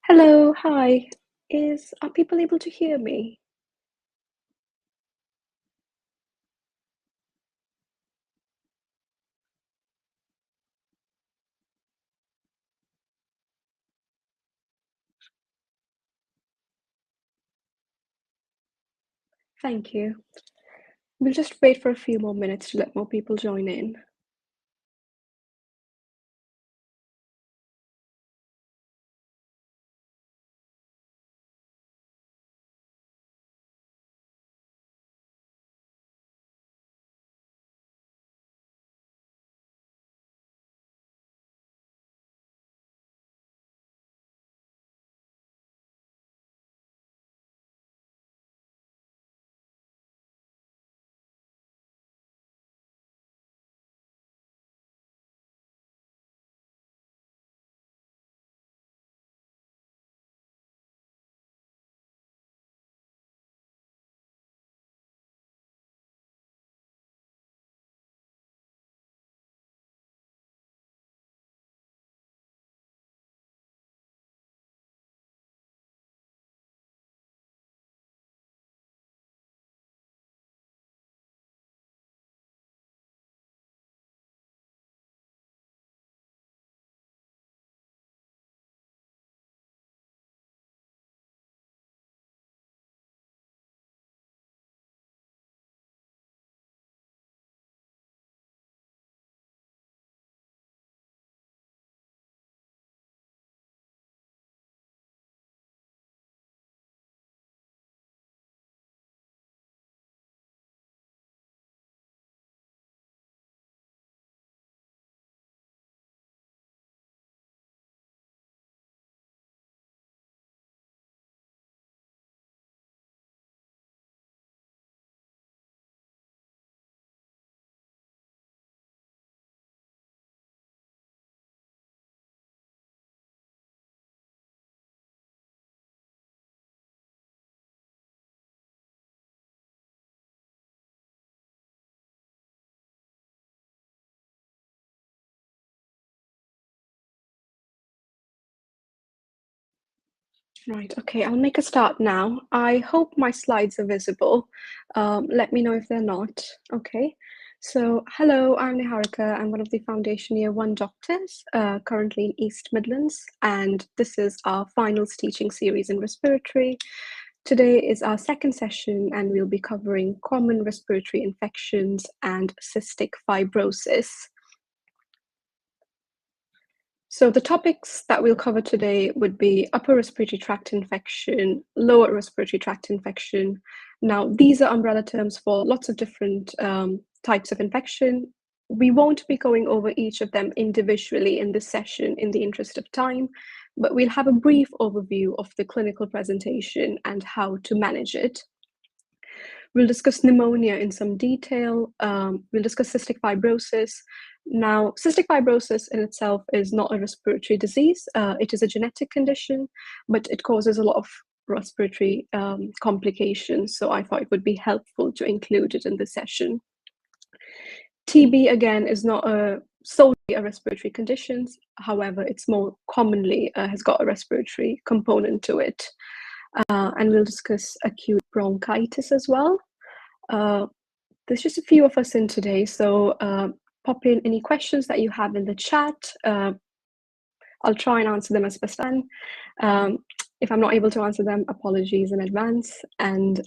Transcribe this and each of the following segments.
Hello, hi. Are people able to hear me? Thank you. We'll just wait for a few more minutes to let more people join in. Right, okay, I'll make a start now. I hope my slides are visible. Let me know if they're not. Okay, so hello, I'm Niharika. I'm one of the Foundation Year 1 doctors, currently in East Midlands, and this is our finals teaching series in respiratory. Today is our second session, and we'll be covering common respiratory infections and cystic fibrosis. So the topics that we'll cover today would be upper respiratory tract infection, lower respiratory tract infection. Now, these are umbrella terms for lots of different types of infection. We won't be going over each of them individually in this session in the interest of time, but we'll have a brief overview of the clinical presentation and how to manage it. We'll discuss pneumonia in some detail. We'll discuss cystic fibrosis. Now, cystic fibrosis in itself is not a respiratory disease. It is a genetic condition, but it causes a lot of respiratory complications. So I thought it would be helpful to include it in the session. TB, again, is not solely a respiratory condition. However, it's more commonly has got a respiratory component to it. And we'll discuss acute bronchitis as well. There's just a few of us in today, so pop in any questions that you have in the chat. I'll try and answer them as best I can. If I'm not able to answer them, apologies in advance. And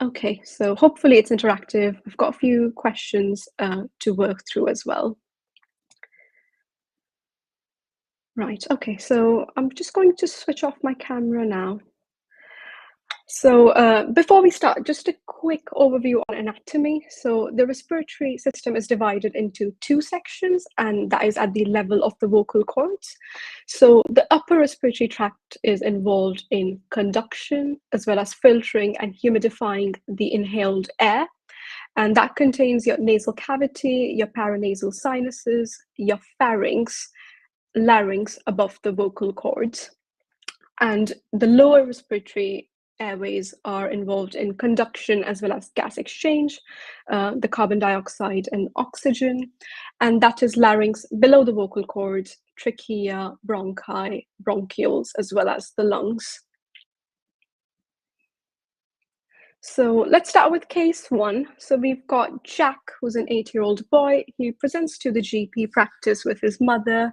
okay, so hopefully it's interactive. I've got a few questions to work through as well. Right, okay, so I'm just going to switch off my camera now. So before we start, just a quick overview on anatomy. So the respiratory system is divided into two sections, and that is at the level of the vocal cords. So the upper respiratory tract is involved in conduction, as well as filtering and humidifying the inhaled air. And that contains your nasal cavity, your paranasal sinuses, your pharynx, larynx above the vocal cords. And the lower respiratory airways are involved in conduction as well as gas exchange, the carbon dioxide and oxygen, and that is larynx below the vocal cords, trachea, bronchi, bronchioles, as well as the lungs. So let's start with case 1. So we've got Jack, who's an 8-year-old boy. He presents to the GP practice with his mother.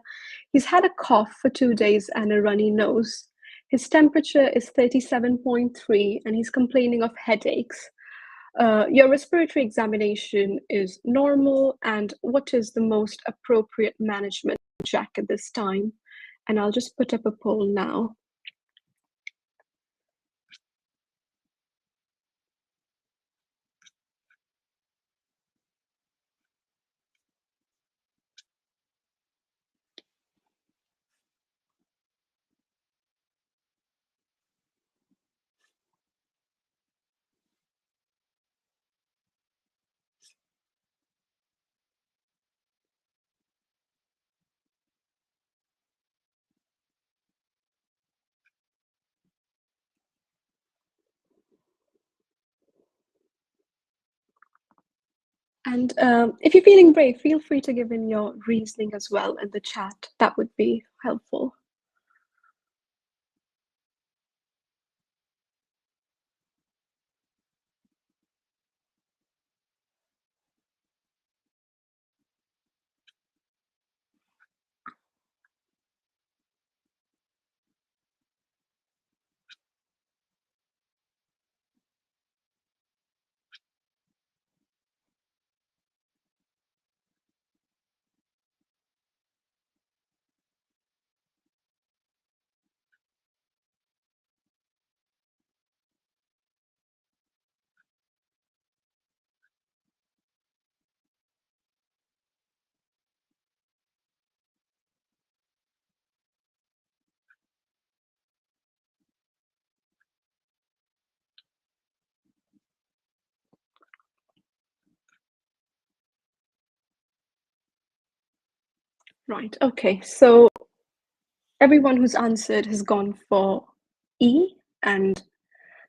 He's had a cough for 2 days and a runny nose. His temperature is 37.3 and he's complaining of headaches. Your respiratory examination is normal, and what is the most appropriate management for Jack at this time? And I'll just put up a poll now. And if you're feeling brave, feel free to give in your reasoning as well in the chat. That would be helpful. Right, okay, so everyone who's answered has gone for E, and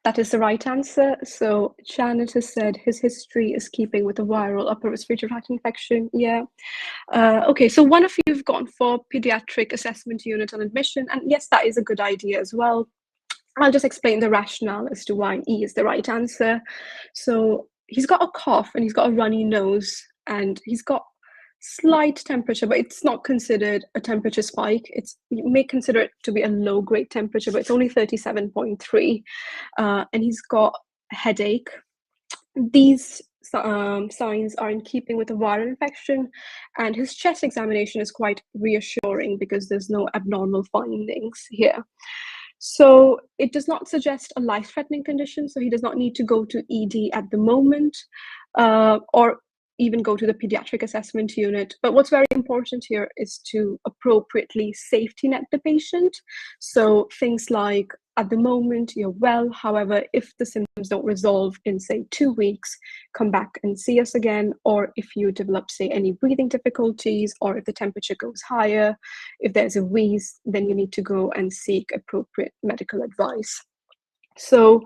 that is the right answer. So Janet has said his history is keeping with a viral upper respiratory tract infection. Yeah. Okay, so one of you have gone for pediatric assessment unit on admission, and yes, that is a good idea as well. I'll just explain the rationale as to why E is the right answer. So he's got a cough and he's got a runny nose and he's got slight temperature, but it's not considered a temperature spike. You may consider it to be a low grade temperature, but it's only 37.3. And he's got a headache. These signs are in keeping with a viral infection, and his chest examination is quite reassuring because there's no abnormal findings here. So it does not suggest a life-threatening condition, so he does not need to go to ED at the moment, or even go to the pediatric assessment unit. But what's very important here is to appropriately safety net the patient. So things like, at the moment, you're well. However, if the symptoms don't resolve in, say, 2 weeks, come back and see us again. Or if you develop, say, any breathing difficulties, or if the temperature goes higher, if there's a wheeze, then you need to go and seek appropriate medical advice. So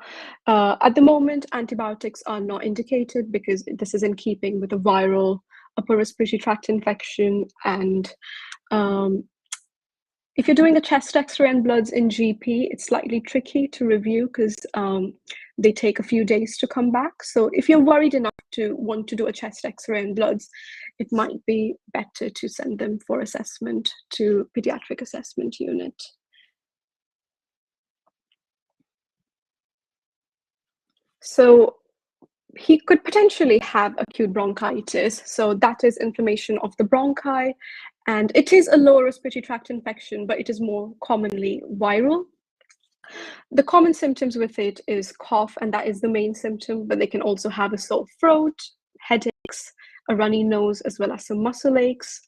at the moment, antibiotics are not indicated because this is in keeping with a viral upper respiratory tract infection. And if you're doing a chest x-ray and bloods in GP, it's slightly tricky to review because they take a few days to come back. So if you're worried enough to want to do a chest x-ray and bloods, it might be better to send them for assessment to pediatric assessment unit. So he could potentially have acute bronchitis. So that is inflammation of the bronchi, and it is a lower respiratory tract infection, but it is more commonly viral. The common symptoms with it is cough, and that is the main symptom, but they can also have a sore throat, headaches, a runny nose, as well as some muscle aches.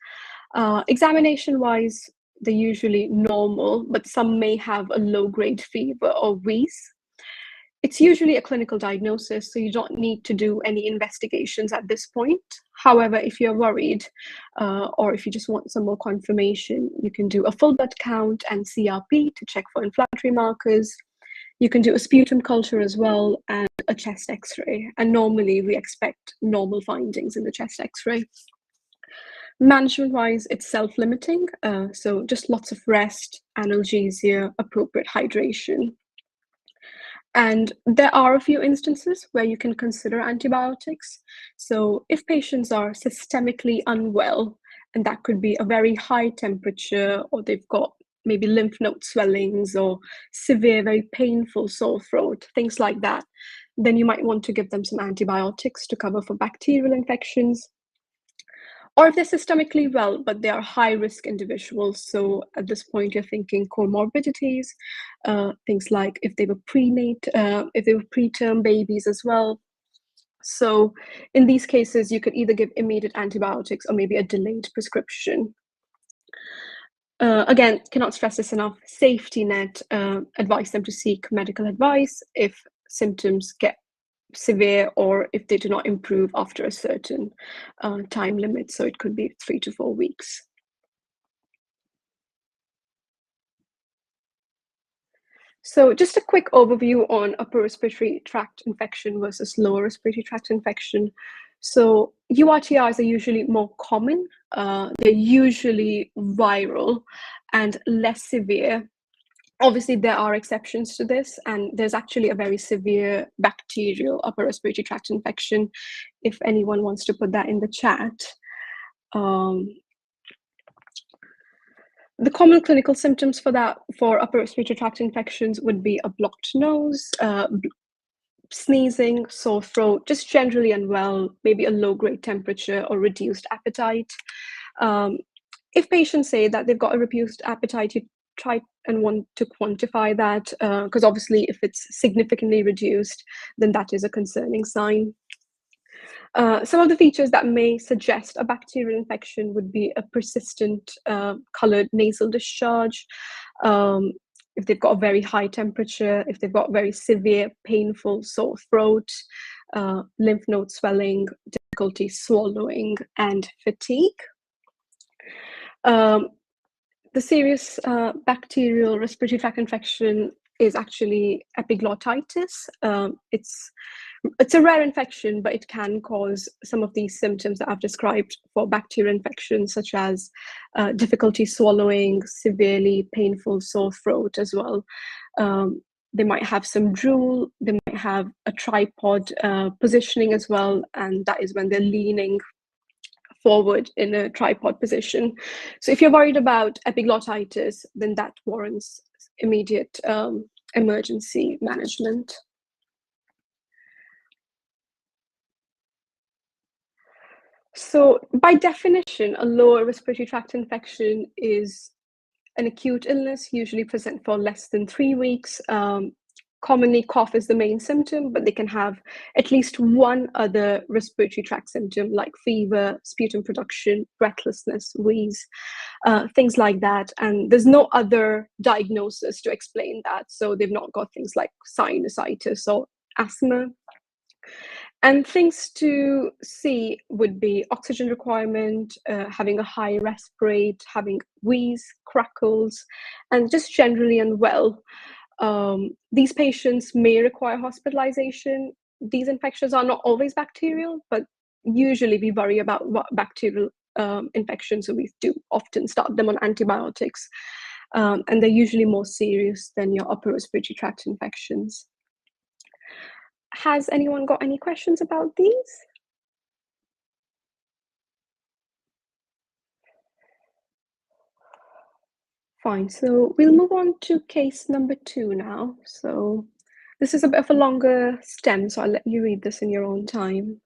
Examination-wise, they're usually normal, but some may have a low-grade fever or wheeze. It's usually a clinical diagnosis, so you don't need to do any investigations at this point. However, if you're worried, or if you just want some more confirmation, you can do a full blood count and CRP to check for inflammatory markers. You can do a sputum culture as well, and a chest x-ray. And normally we expect normal findings in the chest x-ray. Management-wise, it's self-limiting, so just lots of rest, analgesia, appropriate hydration. And there are a few instances where you can consider antibiotics. So if patients are systemically unwell, and that could be a very high temperature, or they've got maybe lymph node swellings or severe, very painful sore throat, things like that, then you might want to give them some antibiotics to cover for bacterial infections. Or if they're systemically well, but they are high-risk individuals, so at this point you're thinking comorbidities, things like if they were if they were preterm babies as well. So in these cases, you could either give immediate antibiotics or maybe a delayed prescription. Again, cannot stress this enough, safety net, advise them to seek medical advice if symptoms get severe or if they do not improve after a certain time limit. So it could be 3 to 4 weeks. So just a quick overview on upper respiratory tract infection versus lower respiratory tract infection. So URTIs are usually more common. They're usually viral and less severe. Obviously, there are exceptions to this, and there's actually a very severe bacterial upper respiratory tract infection, if anyone wants to put that in the chat. The common clinical symptoms for upper respiratory tract infections would be a blocked nose, sneezing, sore throat, just generally unwell, maybe a low-grade temperature or reduced appetite. If patients say that they've got a reduced appetite, you try and want to quantify that, because obviously if it's significantly reduced, then that is a concerning sign. Some of the features that may suggest a bacterial infection would be a persistent colored nasal discharge, if they've got a very high temperature, if they've got very severe, painful sore throat, lymph node swelling, difficulty swallowing, and fatigue. The serious bacterial respiratory tract infection is actually epiglottitis. It's a rare infection, but it can cause some of these symptoms that I've described for bacterial infections, such as difficulty swallowing, severely painful sore throat as well. They might have some drool, they might have a tripod positioning as well, and that is when they're leaning forward in a tripod position. So if you're worried about epiglottitis, then that warrants immediate emergency management. So by definition, a lower respiratory tract infection is an acute illness, usually present for less than 3 weeks. Commonly, cough is the main symptom, but they can have at least one other respiratory tract symptom like fever, sputum production, breathlessness, wheeze, things like that. And there's no other diagnosis to explain that. So they've not got things like sinusitis or asthma. And things to see would be oxygen requirement, having a high resp rate, having wheeze, crackles, and just generally unwell. These patients may require hospitalization. These infections are not always bacterial, but usually we worry about bacterial infections, so we do often start them on antibiotics. And they're usually more serious than your upper respiratory tract infections. Has anyone got any questions about these? Fine, so we'll move on to case number 2 now. So this is a bit of a longer stem, so I'll let you read this in your own time.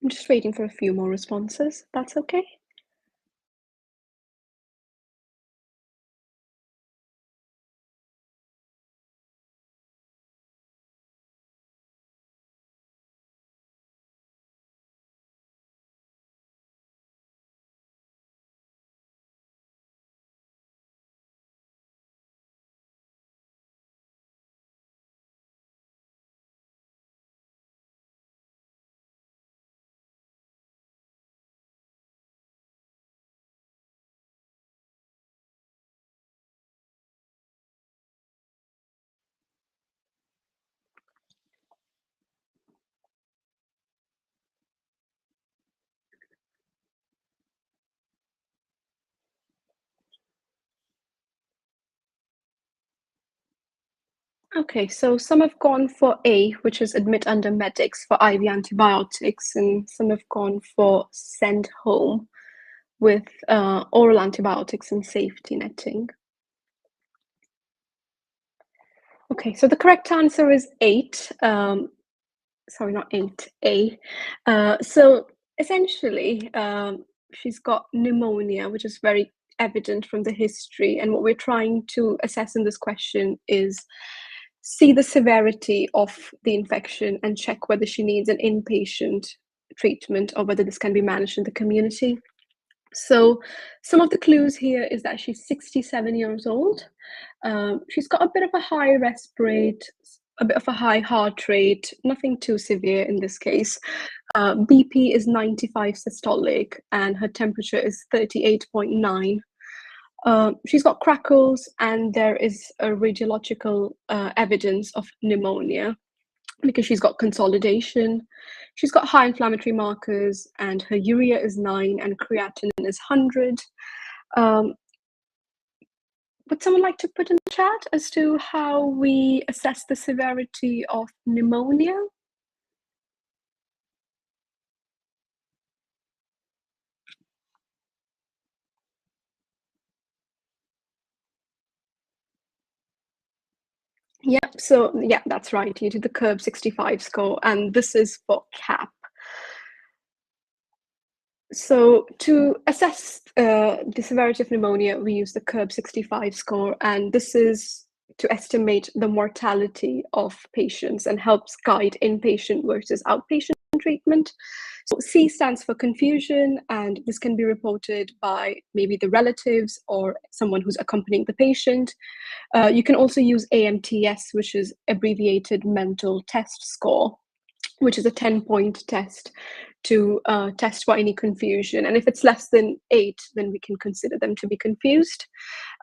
I'm just waiting for a few more responses. That's okay. Okay, so some have gone for A, which is admit under medics for IV antibiotics, and some have gone for send home with oral antibiotics and safety netting. Okay, so the correct answer is 8. Sorry, not 8, A. So essentially, she's got pneumonia, which is very evident from the history. And what we're trying to assess in this question is see the severity of the infection and check whether she needs an inpatient treatment or whether this can be managed in the community. So some of the clues here is that she's 67 years old. She's got a bit of a high rate, a bit of a high heart rate, nothing too severe in this case. BP is 95 systolic and her temperature is 38.9. She's got crackles and there is a radiological evidence of pneumonia because she's got consolidation. She's got high inflammatory markers and her urea is 9 and creatinine is 100. Would someone like to put in the chat as to how we assess the severity of pneumonia? Yep, so yeah, that's right. You did the curve 65 score, and this is for CAP. So to assess the severity of pneumonia, we use the curve 65 score, and this is to estimate the mortality of patients and helps guide inpatient versus outpatient treatment. So C stands for confusion, and this can be reported by maybe the relatives or someone who's accompanying the patient. You can also use AMTS, which is abbreviated mental test score, which is a 10-point test to test for any confusion. And if it's less than 8, then we can consider them to be confused.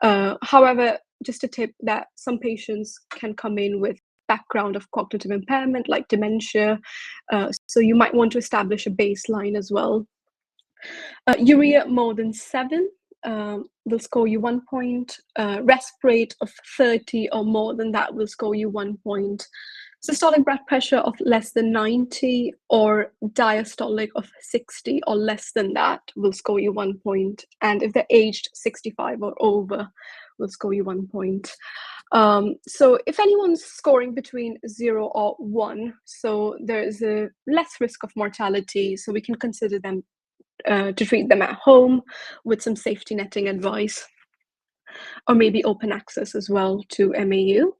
However, just a tip that some patients can come in with background of cognitive impairment like dementia. So you might want to establish a baseline as well. Urea more than 7 will score you 1 point. Respirate of 30 or more than that will score you 1 point. Systolic blood pressure of less than 90 or diastolic of 60 or less than that will score you 1 point. And if they're aged 65 or over, will score you 1 point. So if anyone's scoring between 0 or 1, so there's a less risk of mortality, so we can consider them to treat them at home with some safety netting advice, or maybe open access as well to MAU.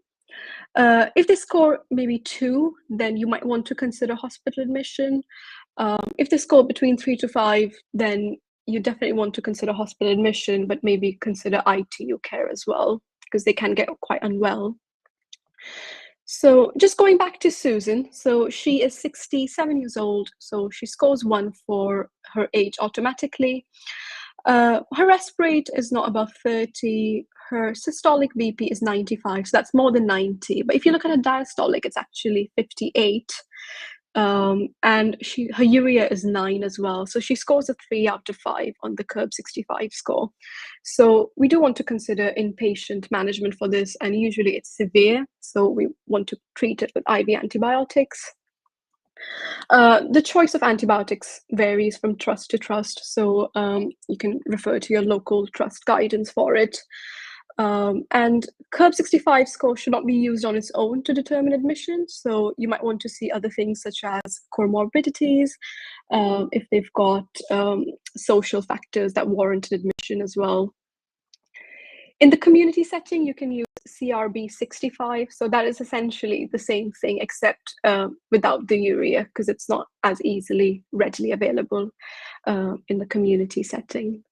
If they score maybe 2, then you might want to consider hospital admission. If they score between 3 to 5, then you definitely want to consider hospital admission, but maybe consider ITU care as well, because they can get quite unwell. So just going back to Susan, so she is 67 years old, so she scores 1 for her age automatically. Her respirate is not above 30. Her systolic BP is 95, so that's more than 90. But if you look at her diastolic, it's actually 58. And her urea is 9 as well. So she scores a 3 out of 5 on the curve 65 score. So we do want to consider inpatient management for this, and usually it's severe. So we want to treat it with IV antibiotics. The choice of antibiotics varies from trust to trust, so you can refer to your local trust guidance for it. And CURB-65 score should not be used on its own to determine admission. So you might want to see other things such as comorbidities, if they've got social factors that warrant admission as well. In the community setting, you can use CRB-65. So that is essentially the same thing, except without the urea, because it's not as easily readily available in the community setting.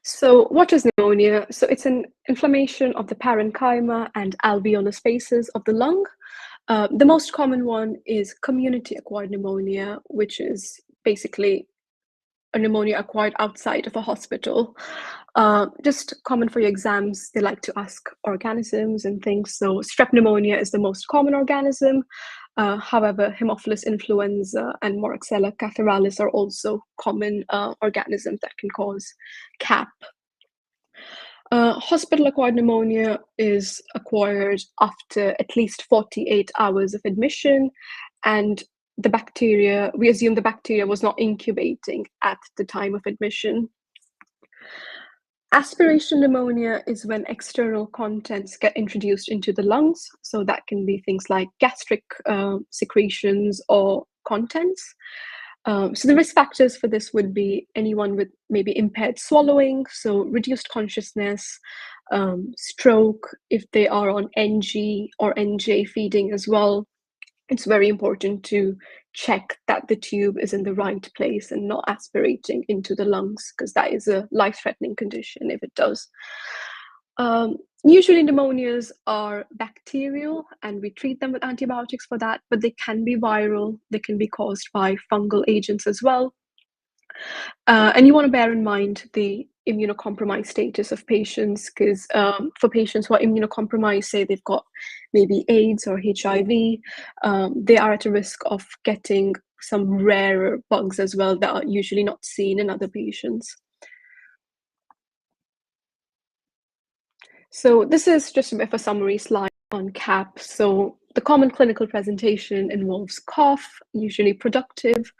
So what is pneumonia? So it's an inflammation of the parenchyma and alveolar spaces of the lung. The most common one is community-acquired pneumonia, which is basically a pneumonia acquired outside of a hospital. Just common for your exams, they like to ask organisms and things. So strep pneumonia is the most common organism. However, Haemophilus influenza and Moraxella catharalis are also common organisms that can cause CAP. Hospital-acquired pneumonia is acquired after at least 48 hours of admission, and we assume the bacteria was not incubating at the time of admission. Aspiration pneumonia is when external contents get introduced into the lungs. So that can be things like gastric secretions or contents. So the risk factors for this would be anyone with maybe impaired swallowing, so reduced consciousness, stroke, if they are on NG or NJ feeding as well. It's very important to check that the tube is in the right place and not aspirating into the lungs, because that is a life-threatening condition if it does. Usually pneumonias are bacterial and we treat them with antibiotics for that, but they can be viral. They can be caused by fungal agents as well. And you want to bear in mind the immunocompromised status of patients, because for patients who are immunocompromised, say they've got maybe AIDS or HIV, they are at a risk of getting some rarer bugs as well that are usually not seen in other patients. So this is just a bit of a summary slide on CAP. So the common clinical presentation involves cough, usually productive,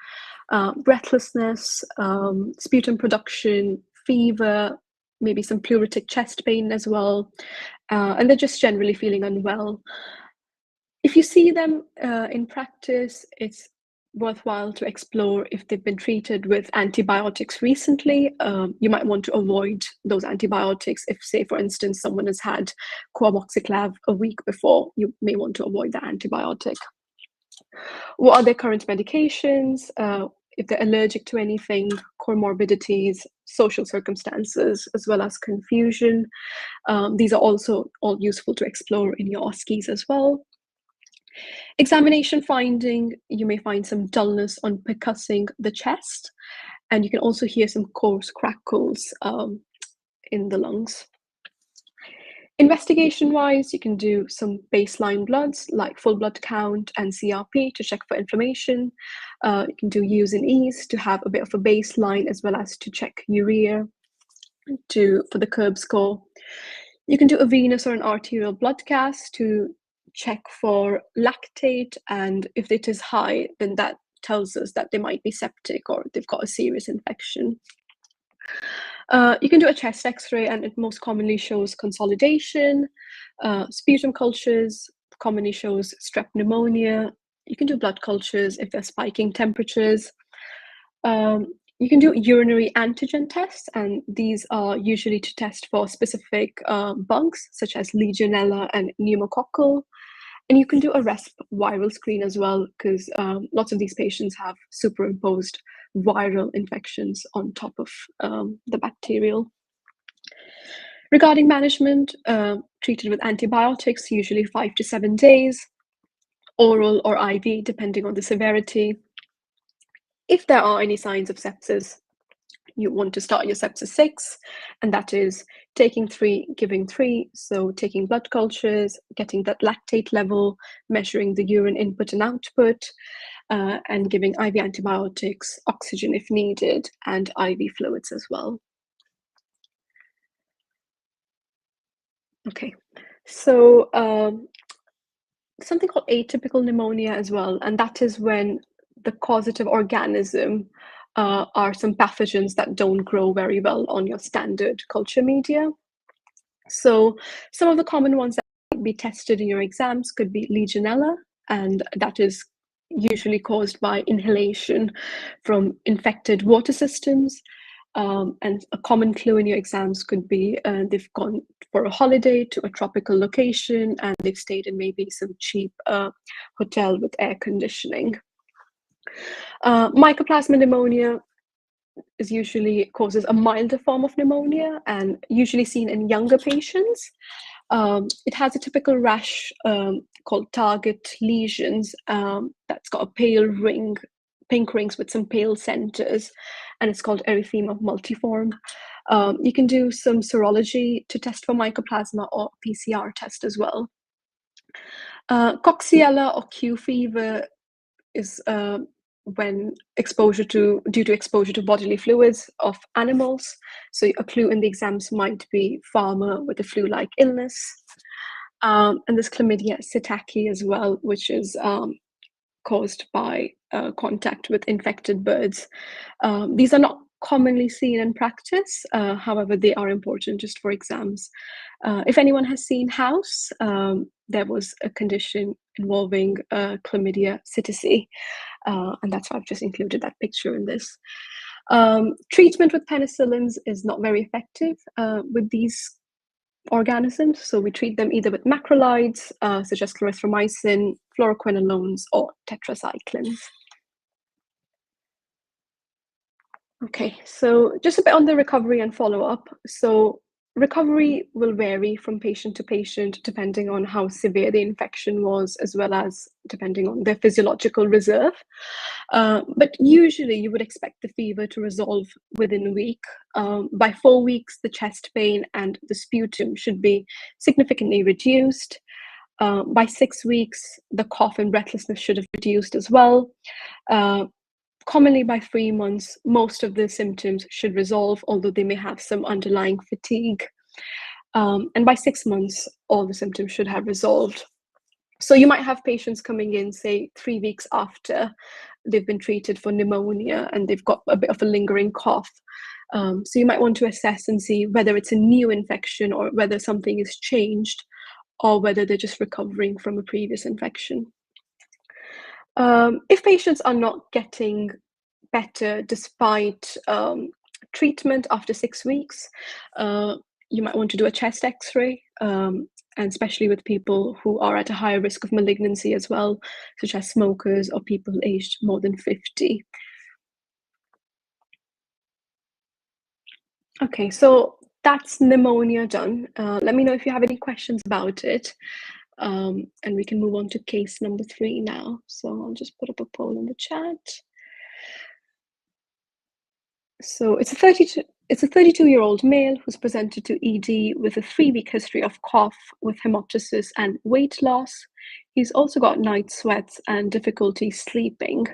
breathlessness, sputum production, fever, maybe some pleuritic chest pain as well, and they're just generally feeling unwell. If you see them in practice, it's worthwhile to explore if they've been treated with antibiotics recently. You might want to avoid those antibiotics if, say, for instance, someone has had coamoxiclav a week before. You may want to avoid that antibiotic. What are their current medications? If they're allergic to anything, comorbidities, social circumstances, as well as confusion. These are also all useful to explore in your OSCEs as well. Examination finding, you may find some dullness on percussing the chest, and you can also hear some coarse crackles in the lungs. Investigation-wise, you can do some baseline bloods like full blood count and CRP to check for inflammation. You can do use and ease to have a bit of a baseline, as well as to check urea for the CURB score. You can do a venous or an arterial blood gas to check for lactate, and if it is high, then that tells us that they might be septic or they've got a serious infection. You can do a chest x-ray, and it most commonly shows consolidation. Sputum cultures commonly shows strep pneumonia. You can do blood cultures if they're spiking temperatures. You can do urinary antigen tests, and these are usually to test for specific bugs such as Legionella and pneumococcal. And you can do a RESP viral screen as well, because lots of these patients have superimposed viral infections on top of the bacterial. Regarding management, treated with antibiotics, usually 5 to 7 days, oral or IV, depending on the severity. If there are any signs of sepsis, you want to start your sepsis 6, and that is taking 3, giving 3. So taking blood cultures, getting that lactate level, measuring the urine input and output, and giving IV antibiotics, oxygen if needed, and IV fluids as well. Okay, so something called atypical pneumonia as well, and that is when the causative organism are some pathogens that don't grow very well on your standard culture media. So some of the common ones that might be tested in your exams could be Legionella, and that is usually caused by inhalation from infected water systems. And a common clue in your exams could be they've gone for a holiday to a tropical location and they've stayed in maybe some cheap hotel with air conditioning. Mycoplasma pneumonia is usually causes a milder form of pneumonia and usually seen in younger patients. It has a typical rash called target lesions that's got a pale ring, pink rings with some pale centers, and it's called erythema multiforme. You can do some serology to test for mycoplasma or PCR test as well. Coxiella or Q fever is when due to exposure to bodily fluids of animals. So a clue in the exams might be farmer with a flu-like illness. And there's chlamydia psittaci as well, which is caused by contact with infected birds. These are not commonly seen in practice, however, they are important just for exams. If anyone has seen House, there was a condition involving chlamydia psittaci, and that's why I've just included that picture in this. Treatment with penicillins is not very effective with these organisms, so we treat them either with macrolides, such as clarithromycin, fluoroquinolones, or tetracyclines. Okay, so just a bit on the recovery and follow-up. So recovery will vary from patient to patient depending on how severe the infection was, as well as depending on their physiological reserve. But usually you would expect the fever to resolve within a week. By 4 weeks, the chest pain and the sputum should be significantly reduced. By 6 weeks, the cough and breathlessness should have reduced as well. Commonly by 3 months, most of the symptoms should resolve, although they may have some underlying fatigue. And by 6 months, all the symptoms should have resolved. So you might have patients coming in, say, 3 weeks after they've been treated for pneumonia and they've got a bit of a lingering cough. So you might want to assess and see whether it's a new infection or whether something has changed or whether they're just recovering from a previous infection. If patients are not getting better despite treatment after 6 weeks, you might want to do a chest x-ray, and especially with people who are at a higher risk of malignancy as well, such as smokers or people aged more than 50. Okay, so that's pneumonia done. Let me know if you have any questions about it. And we can move on to case number 3 now. So I'll just put up a poll in the chat. So it's a 32-year-old male who's presented to ED with a 3-week history of cough with hemoptysis and weight loss. He's also got night sweats and difficulty sleeping.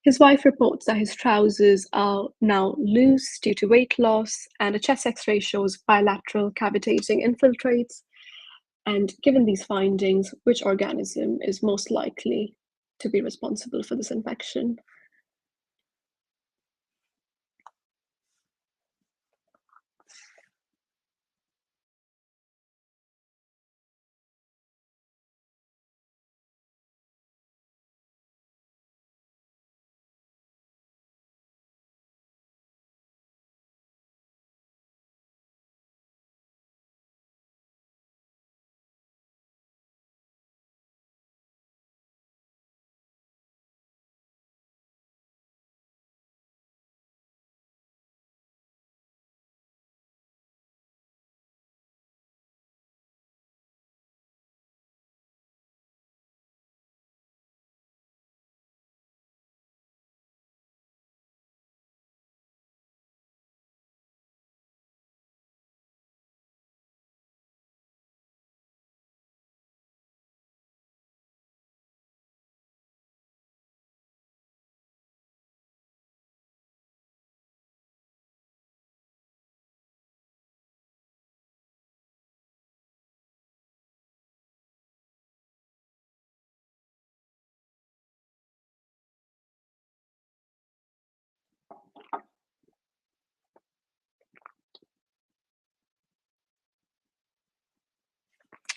His wife reports that his trousers are now loose due to weight loss, and a chest x-ray shows bilateral cavitating infiltrates. And given these findings, which organism is most likely to be responsible for this infection?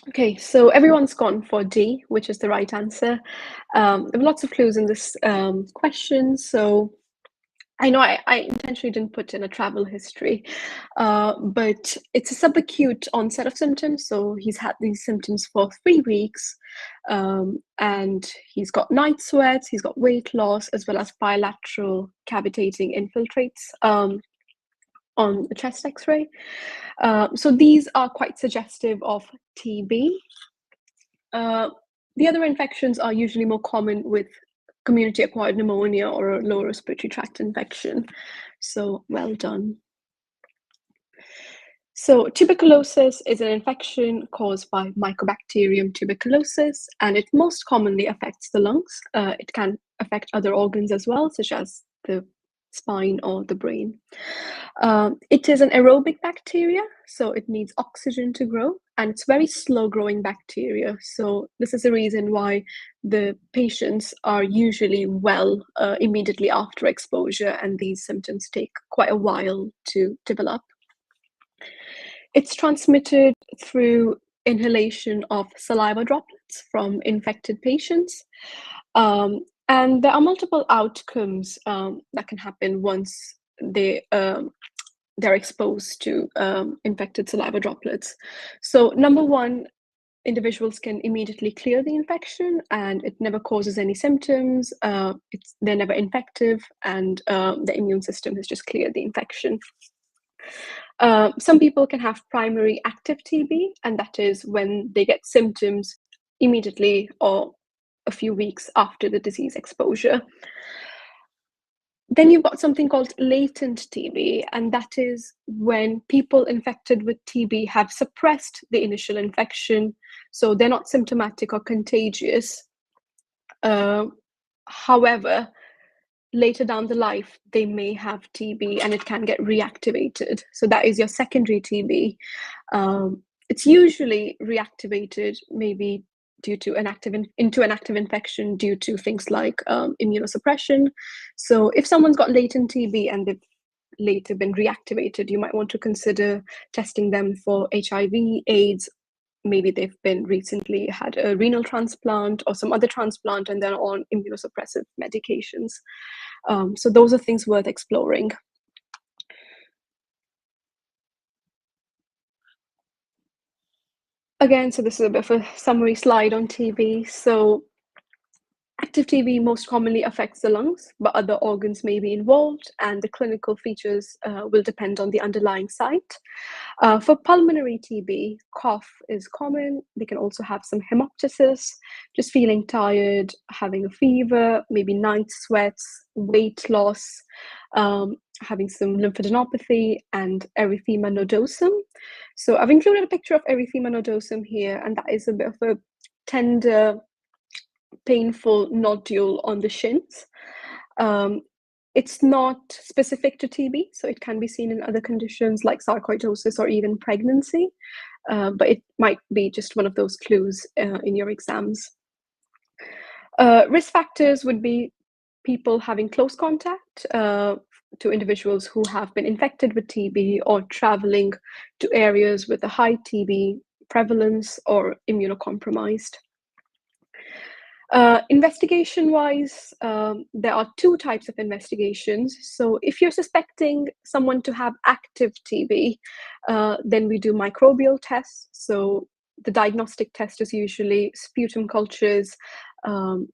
Okay, so everyone's gone for D, which is the right answer. There are lots of clues in this question, so I know I intentionally didn't put in a travel history, but it's a subacute onset of symptoms. So he's had these symptoms for 3 weeks, and he's got night sweats, he's got weight loss, as well as bilateral cavitating infiltrates on the chest X-ray. So these are quite suggestive of TB. The other infections are usually more common with community-acquired pneumonia or a lower respiratory tract infection. So well done. So tuberculosis is an infection caused by Mycobacterium tuberculosis, and it most commonly affects the lungs. It can affect other organs as well, such as the spine or the brain. It is an aerobic bacteria, so it needs oxygen to grow, and it's very slow growing bacteria. So this is the reason why the patients are usually well immediately after exposure, and these symptoms take quite a while to develop. It's transmitted through inhalation of saliva droplets from infected patients. And there are multiple outcomes that can happen once they're exposed to infected saliva droplets. So number one, individuals can immediately clear the infection, and it never causes any symptoms. They're never infective, and the immune system has just cleared the infection. Some people can have primary active TB, and that is when they get symptoms immediately or a few weeks after the disease exposure. Then you've got something called latent TB, and that is when people infected with TB have suppressed the initial infection, so they're not symptomatic or contagious. However, later down the life, they may have TB and it can get reactivated. So that is your secondary TB. It's usually reactivated maybe due to an active infection due to things like immunosuppression. So if someone's got latent TB and they've later been reactivated, you might want to consider testing them for HIV, AIDS. Maybe they've been recently had a renal transplant or some other transplant and they're on immunosuppressive medications. So those are things worth exploring. Again, so this is a bit of a summary slide on TB. So active TB most commonly affects the lungs, but other organs may be involved, and the clinical features will depend on the underlying site. For pulmonary TB, cough is common. They can also have some hemoptysis, just feeling tired, having a fever, maybe night sweats, weight loss, having some lymphadenopathy, and erythema nodosum. So I've included a picture of erythema nodosum here, and that is a bit of a tender, painful nodule on the shins. It's not specific to TB, so it can be seen in other conditions like sarcoidosis or even pregnancy, but it might be just one of those clues in your exams. Risk factors would be people having close contact to individuals who have been infected with TB or traveling to areas with a high TB prevalence or immunocompromised. Investigation-wise, there are two types of investigations. So if you're suspecting someone to have active TB, then we do microbial tests. So the diagnostic test is usually sputum cultures. You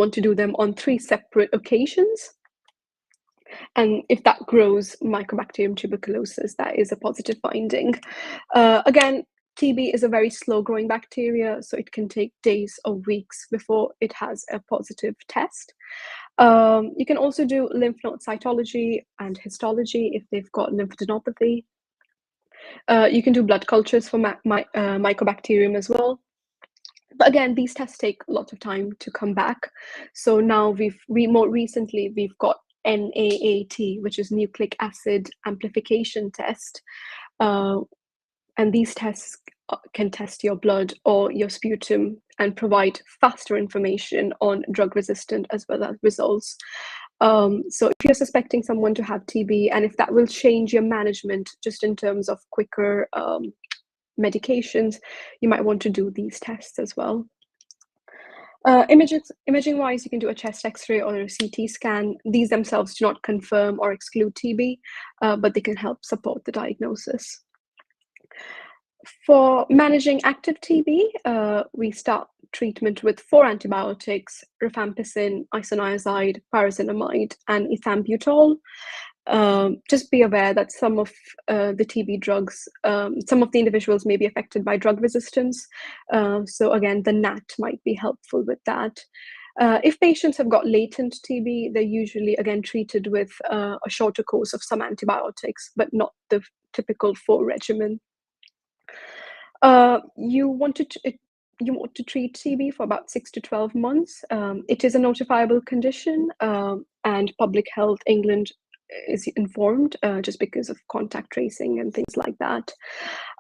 want to do them on 3 separate occasions. And if that grows Mycobacterium tuberculosis, that is a positive finding. Again, TB is a very slow growing bacteria, so it can take days or weeks before it has a positive test. You can also do lymph node cytology and histology if they've got lymphadenopathy. You can do blood cultures for Mycobacterium as well. But again, these tests take a lot of time to come back. So now more recently we've got NAAT, which is nucleic acid amplification test. And these tests can test your blood or your sputum and provide faster information on drug resistant as well as results. So if you're suspecting someone to have TB, and if that will change your management just in terms of quicker medications, you might want to do these tests as well. Imaging wise, you can do a chest X-ray or a CT scan. These themselves do not confirm or exclude TB, but they can help support the diagnosis. For managing active TB, we start treatment with 4 antibiotics: rifampicin, isoniazid, pyrazinamide, and ethambutol. Just be aware that some of the TB drugs, some of the individuals may be affected by drug resistance. So again, the NAT might be helpful with that. If patients have got latent TB, they're usually, again, treated with a shorter course of some antibiotics, but not the typical 4 regimen. You want to treat TB for about 6 to 12 months. It is a notifiable condition, and Public Health England is informed just because of contact tracing and things like that.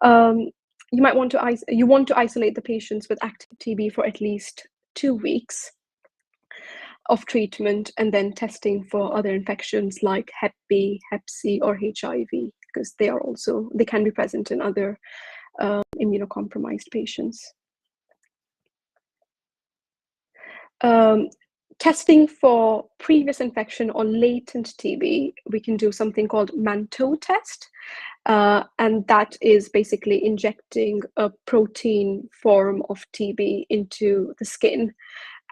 You want to isolate the patients with active TB for at least 2 weeks of treatment, and then testing for other infections like Hep B, Hep C, or HIV, because they can be present in other immunocompromised patients. Testing for previous infection or latent TB, we can do something called Manteau test, and that is basically injecting a protein form of TB into the skin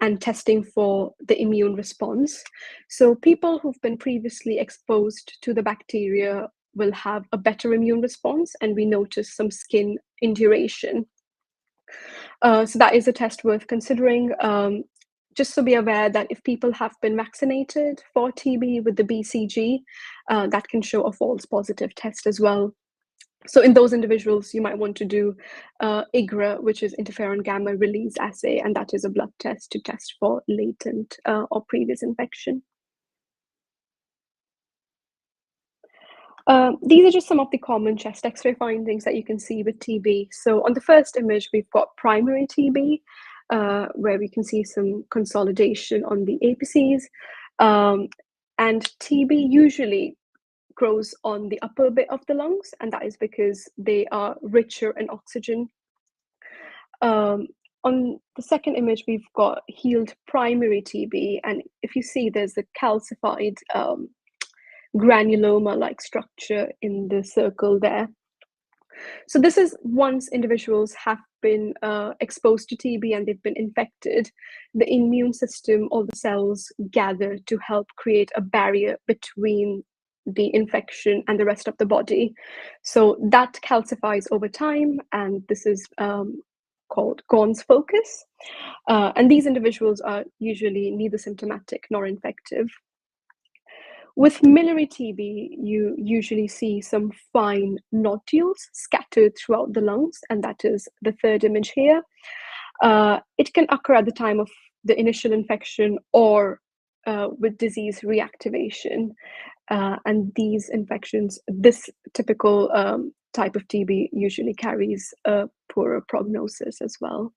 and testing for the immune response. So people who've been previously exposed to the bacteria will have a better immune response, and we notice some skin induration. So that is a test worth considering. Just so be aware that if people have been vaccinated for TB with the BCG, that can show a false positive test as well. So in those individuals, you might want to do IGRA, which is interferon gamma release assay, and that is a blood test to test for latent or previous infection. These are just some of the common chest X-ray findings that you can see with TB. So on the first image, we've got primary TB, where we can see some consolidation on the apices. And TB usually grows on the upper bit of the lungs, and that is because they are richer in oxygen. On the second image, we've got healed primary TB, and if you see, there's a calcified granuloma-like structure in the circle there. So this is once individuals have been exposed to TB and they've been infected, the immune system or the cells gather to help create a barrier between the infection and the rest of the body. So that calcifies over time, and this is called Gorn's focus. And these individuals are usually neither symptomatic nor infective. With miliary TB, you usually see some fine nodules scattered throughout the lungs, and that is the third image here. It can occur at the time of the initial infection or with disease reactivation. And these infections, this typical type of TB usually carries a poorer prognosis as well.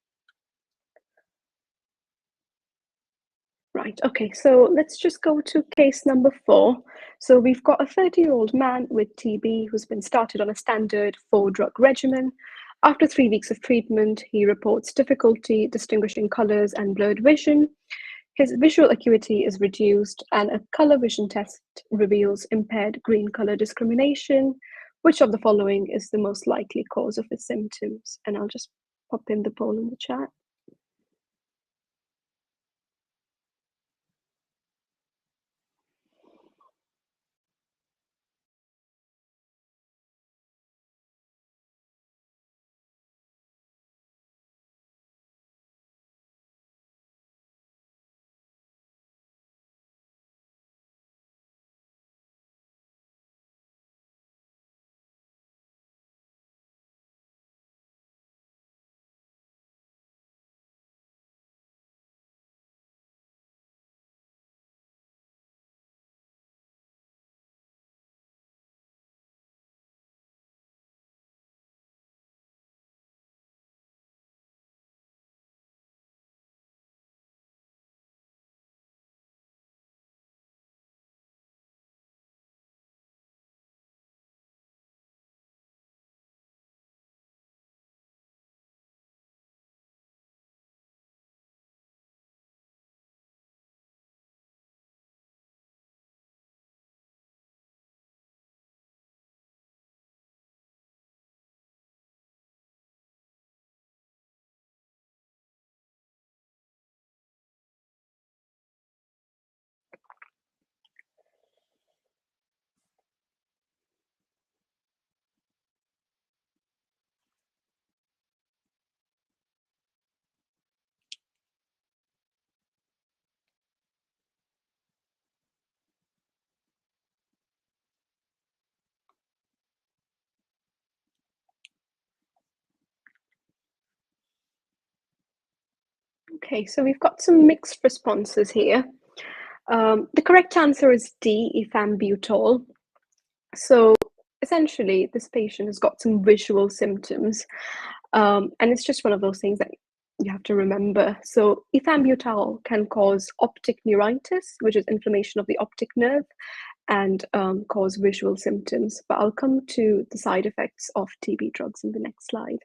Right, okay, so let's just go to case number 4. So we've got a 30-year-old man with TB who's been started on a standard 4-drug regimen. After 3 weeks of treatment, he reports difficulty distinguishing colors and blurred vision. His visual acuity is reduced, and a color vision test reveals impaired green color discrimination. Which of the following is the most likely cause of his symptoms? And I'll just pop in the poll in the chat. Okay, so we've got some mixed responses here. The correct answer is D, ethambutol. So essentially, this patient has got some visual symptoms, and it's just one of those things that you have to remember. So ethambutol can cause optic neuritis, which is inflammation of the optic nerve, and cause visual symptoms. But I'll come to the side effects of TB drugs in the next slide.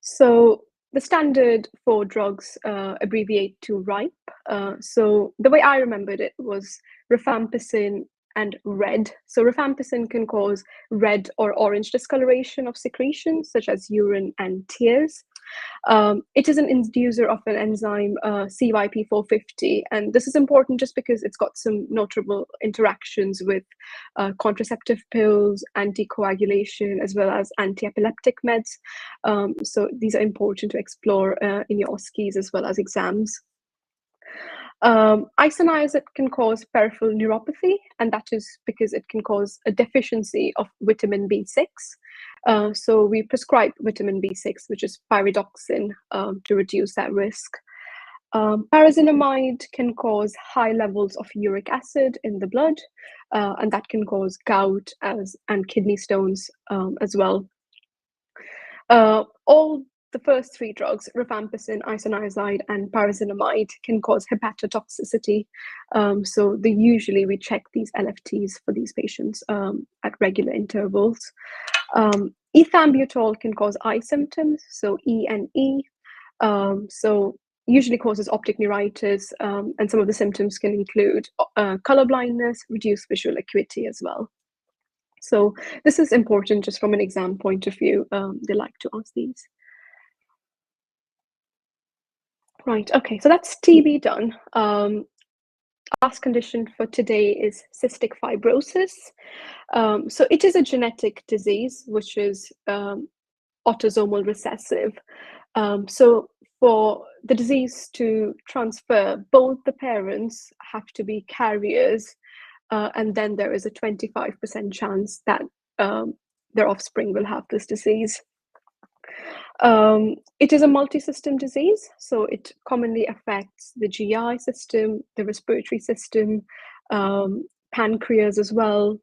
So the standard for drugs abbreviate to RIPE. So the way I remembered it was rifampicin and red. So rifampicin can cause red or orange discoloration of secretions, such as urine and tears. It is an inducer of an enzyme CYP450, and this is important just because it's got some notable interactions with contraceptive pills, anticoagulation, as well as anti-epileptic meds. So these are important to explore in your OSCEs as well as exams. Isoniazid can cause peripheral neuropathy, and that is because it can cause a deficiency of vitamin B6. So we prescribe vitamin B6, which is pyridoxine, to reduce that risk. Parazinamide can cause high levels of uric acid in the blood, and that can cause gout and kidney stones as well. All the first three drugs, rifampicin, isoniazid, and parazinamide, can cause hepatotoxicity. So usually we check these LFTs for these patients at regular intervals. Ethambutol can cause eye symptoms, so E and E. So usually causes optic neuritis, and some of the symptoms can include color blindness, reduced visual acuity as well. So this is important just from an exam point of view. They like to ask these. Right, okay, so that's TB done. Last condition for today is cystic fibrosis. So it is a genetic disease, which is autosomal recessive. So for the disease to transfer, both the parents have to be carriers, and then there is a 25% chance that their offspring will have this disease. It is a multi-system disease, so it commonly affects the GI system, the respiratory system, pancreas as well.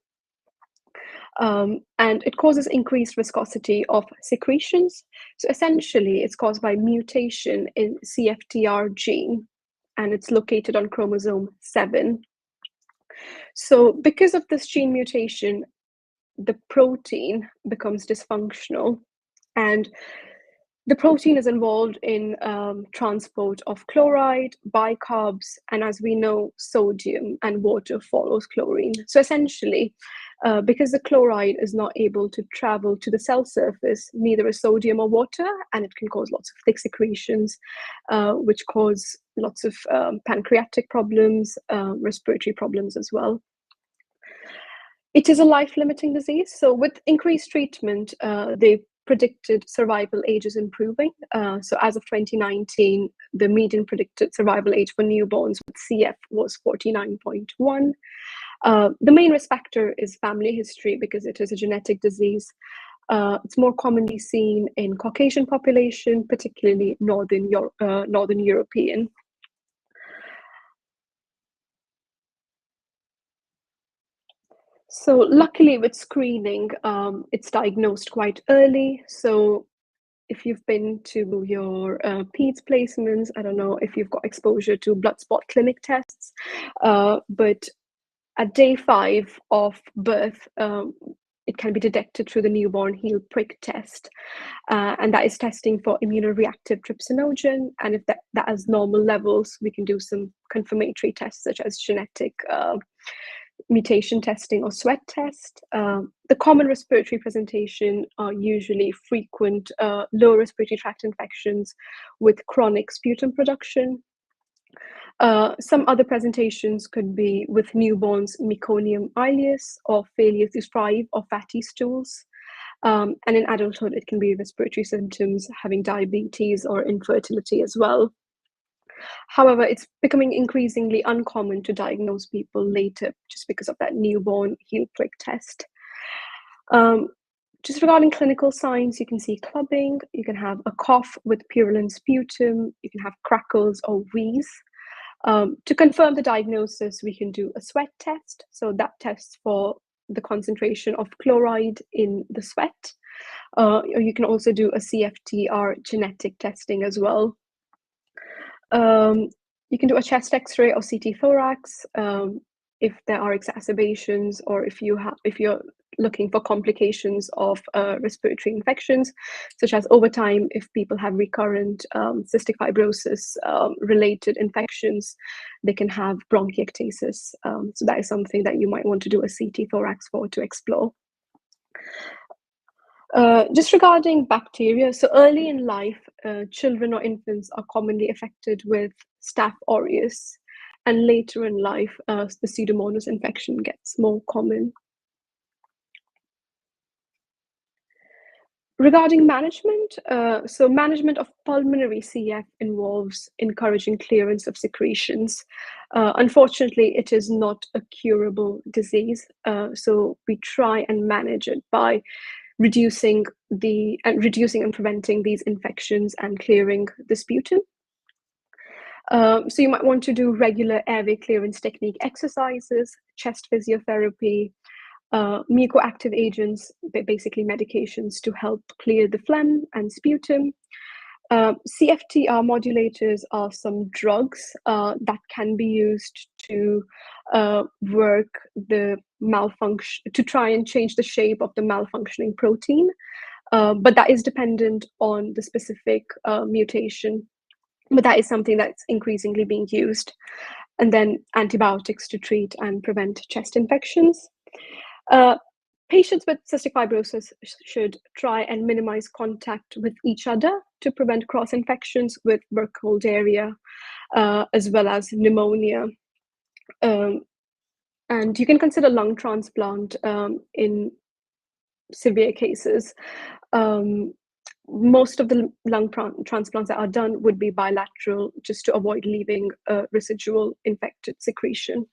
And it causes increased viscosity of secretions. So essentially, it's caused by mutation in CFTR gene, and it's located on chromosome 7. So because of this gene mutation, the protein becomes dysfunctional, and the protein is involved in transport of chloride, bicarbs, and as we know, sodium and water follows chlorine. So essentially, because the chloride is not able to travel to the cell surface, neither is sodium or water, and it can cause lots of thick secretions, which cause lots of pancreatic problems, respiratory problems as well. It is a life-limiting disease. So with increased treatment, they predicted survival age is improving. So as of 2019, the median predicted survival age for newborns with CF was 49.1. The main risk factor is family history because it is a genetic disease. It's more commonly seen in Caucasian population, particularly Northern European. So luckily with screening, it's diagnosed quite early. So if you've been to your PEDS placements, I don't know if you've got exposure to blood spot clinic tests, but at day 5 of birth, it can be detected through the newborn heel prick test. And that is testing for immunoreactive trypsinogen. And if that has normal levels, we can do some confirmatory tests such as genetic mutation testing or sweat test. The common respiratory presentation are usually frequent lower respiratory tract infections with chronic sputum production. Some other presentations could be with newborns meconium ileus or failure to thrive or fatty stools. And in adulthood, it can be respiratory symptoms, having diabetes or infertility as well. However, it's becoming increasingly uncommon to diagnose people later just because of that newborn heel prick test. Just regarding clinical signs, you can see clubbing, you can have a cough with purulent sputum, you can have crackles or wheeze. To confirm the diagnosis, we can do a sweat test. So that tests for the concentration of chloride in the sweat. Or you can also do a CFTR genetic testing as well. You can do a chest X-ray or CT thorax if there are exacerbations, or if you're looking for complications of respiratory infections, such as over time, if people have recurrent cystic fibrosis related infections, they can have bronchiectasis. So that is something that you might want to do a CT thorax for to explore. Just regarding bacteria, so early in life, children or infants are commonly affected with Staph aureus, and later in life, the Pseudomonas infection gets more common. Regarding management, so management of pulmonary CF involves encouraging clearance of secretions. Unfortunately, it is not a curable disease, so we try and manage it by reducing and preventing these infections and clearing the sputum. So you might want to do regular airway clearance technique exercises, chest physiotherapy, mucoactive agents, basically medications to help clear the phlegm and sputum. CFTR modulators are some drugs that can be used to work the malfunction, to try and change the shape of the malfunctioning protein, but that is dependent on the specific mutation. But that is something that's increasingly being used. And then antibiotics to treat and prevent chest infections. Patients with cystic fibrosis should try and minimize contact with each other to prevent cross-infections with Burkholderia, as well as pneumonia. And you can consider lung transplant in severe cases. Most of the lung transplants that are done would be bilateral, just to avoid leaving a residual infected secretion.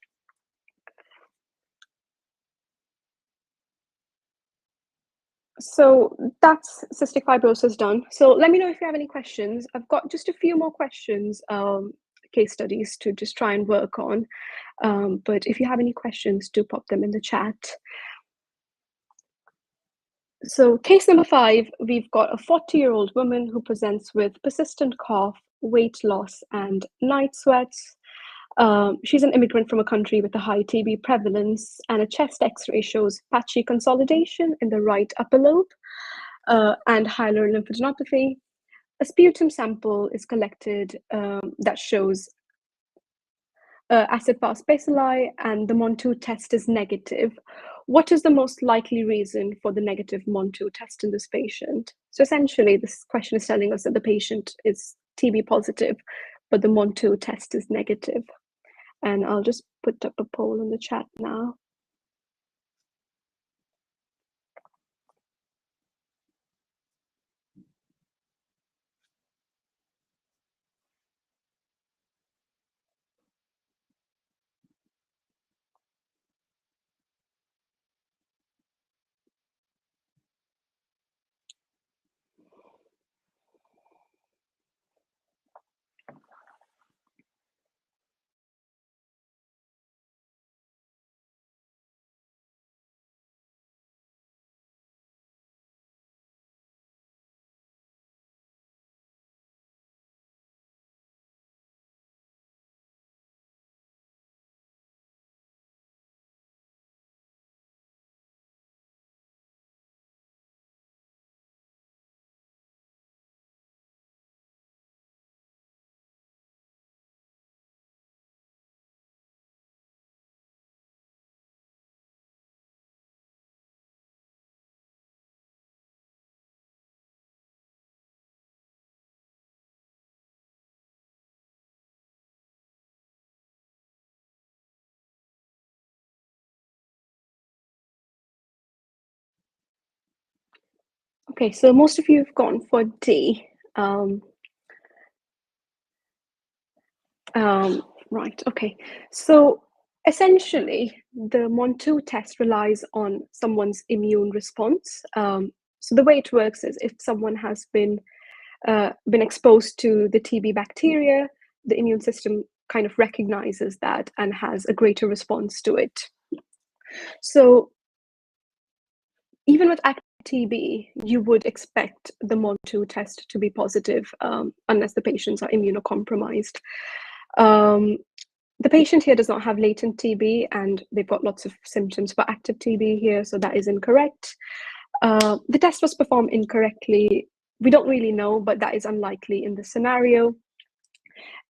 So that's cystic fibrosis done. So let me know if you have any questions. I've got just a few more questions, case studies to just try and work on. But if you have any questions, do pop them in the chat. So case number 5, we've got a 40-year-old woman who presents with persistent cough, weight loss, and night sweats. She's an immigrant from a country with a high TB prevalence, and a chest X-ray shows patchy consolidation in the right upper lobe and hilar lymphadenopathy. A sputum sample is collected that shows acid fast bacilli, and the MON2 test is negative. What is the most likely reason for the negative MON2 test in this patient? So essentially, this question is telling us that the patient is TB positive, but the MON2 test is negative. And I'll just put up a poll in the chat now. Okay, so most of you have gone for D. Right, okay. So Essentially, the MON2 test relies on someone's immune response. So the way it works is if someone has been exposed to the TB bacteria, the immune system kind of recognizes that and has a greater response to it. So even with active TB, you would expect the MON2 test to be positive unless the patients are immunocompromised. The patient here does not have latent TB and they've got lots of symptoms for active TB here, so that is incorrect. The test was performed incorrectly. We don't really know, but that is unlikely in this scenario.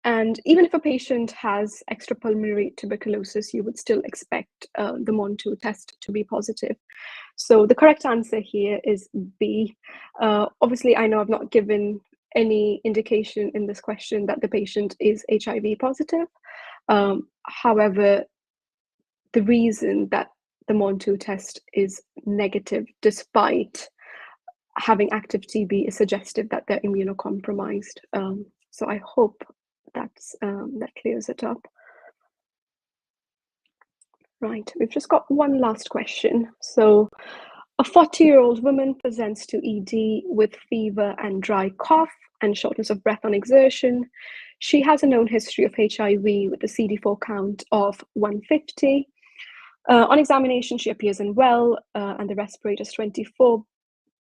And even if a patient has extrapulmonary tuberculosis, you would still expect the MON2 test to be positive. So the correct answer here is B. Obviously, I know I've not given any indication in this question that the patient is HIV positive. However, the reason that the MON2 test is negative despite having active TB is suggestive that they're immunocompromised. So I hope that clears it up. Right, we've just got one last question. So a 40-year-old woman presents to ED with fever and dry cough and shortness of breath on exertion. She has a known history of HIV with a CD4 count of 150. On examination, she appears unwell and the respirate is 24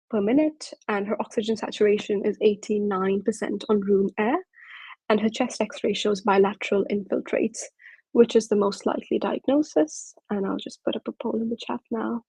per minute and her oxygen saturation is 89% on room air and her chest x-ray shows bilateral infiltrates, which is the most likely diagnosis. And I'll just put up a poll in the chat now.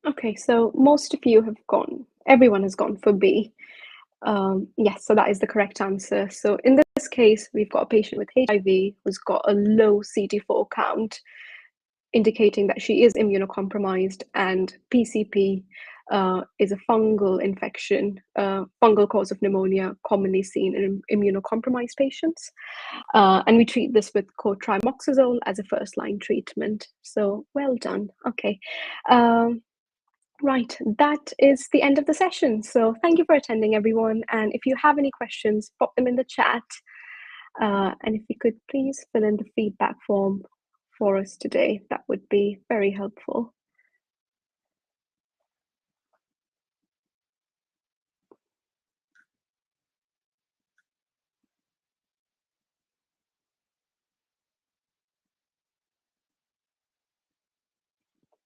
Okay, so most of you have gone, everyone has gone for B. Yes, so that is the correct answer. So in this case, we've got a patient with HIV who's got a low CD4 count, indicating that she is immunocompromised, and PCP is a fungal infection, fungal cause of pneumonia commonly seen in immunocompromised patients. And we treat this with cotrimoxazole as a first-line treatment. So well done. Okay. Right, that is the end of the session. So thank you for attending, everyone. And if you have any questions, pop them in the chat. And if you could please fill in the feedback form for us today, that would be very helpful.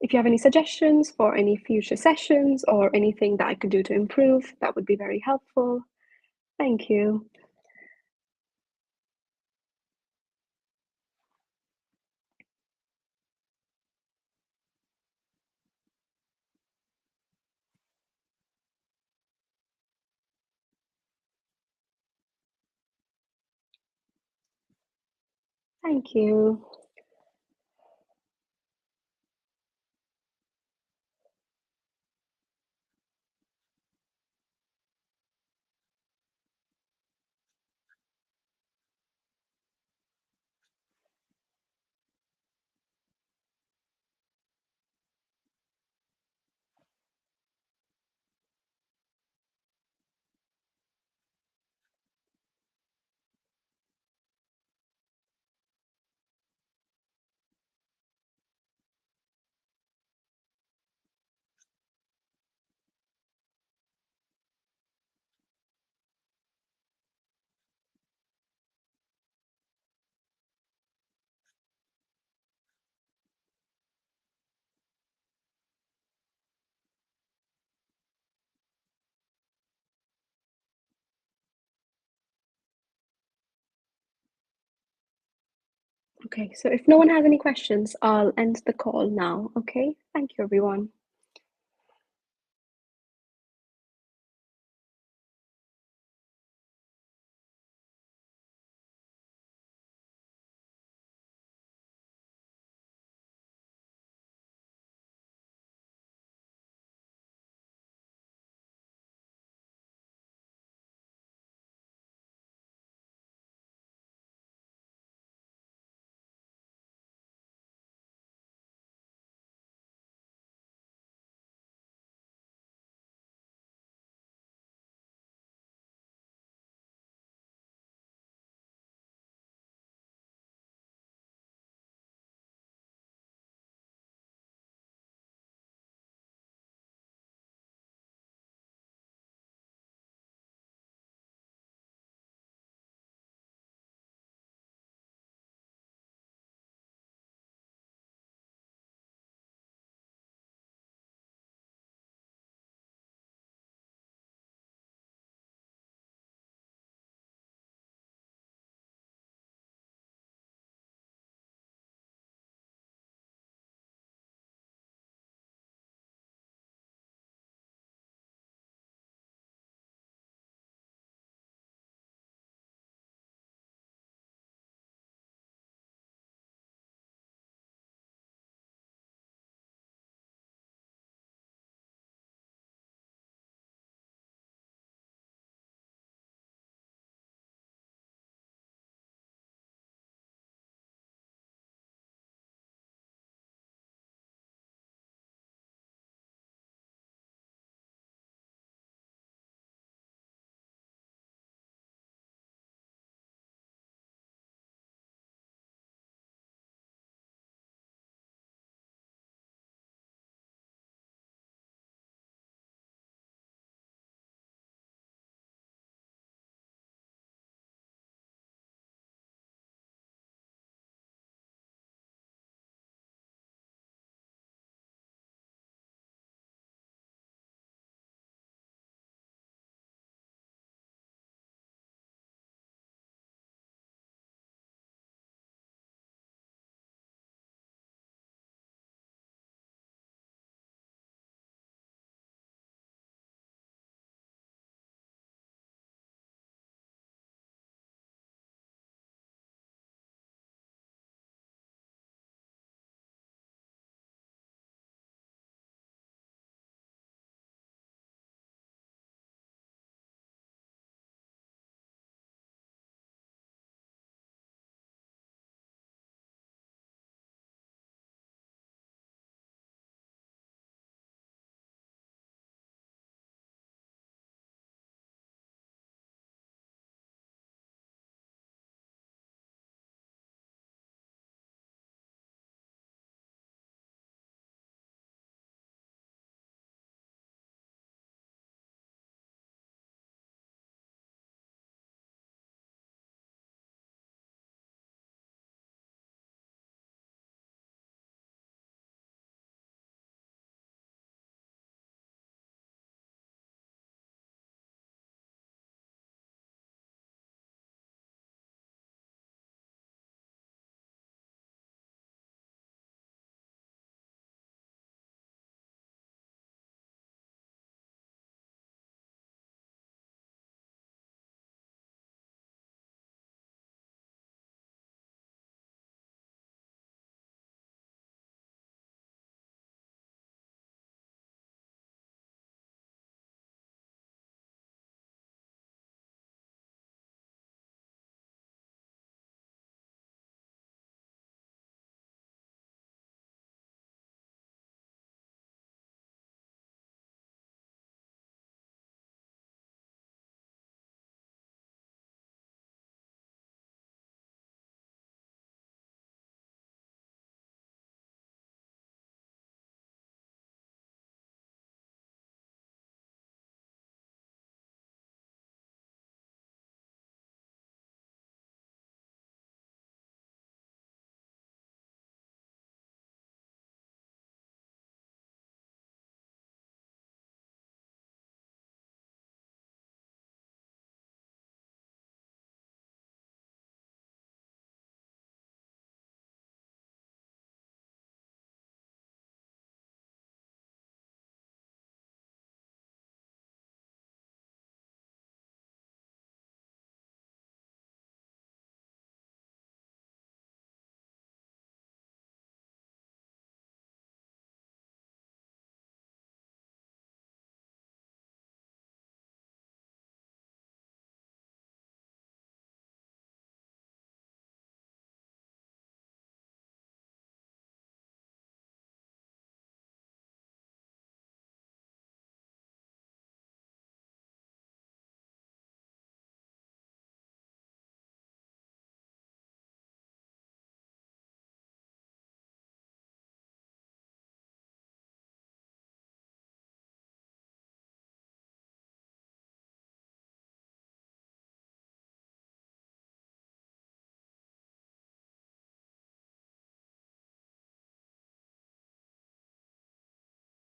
If you have any suggestions for any future sessions or anything that I could do to improve, that would be very helpful. Thank you. Thank you. Okay, so if no one has any questions, I'll end the call now. Okay, thank you, everyone.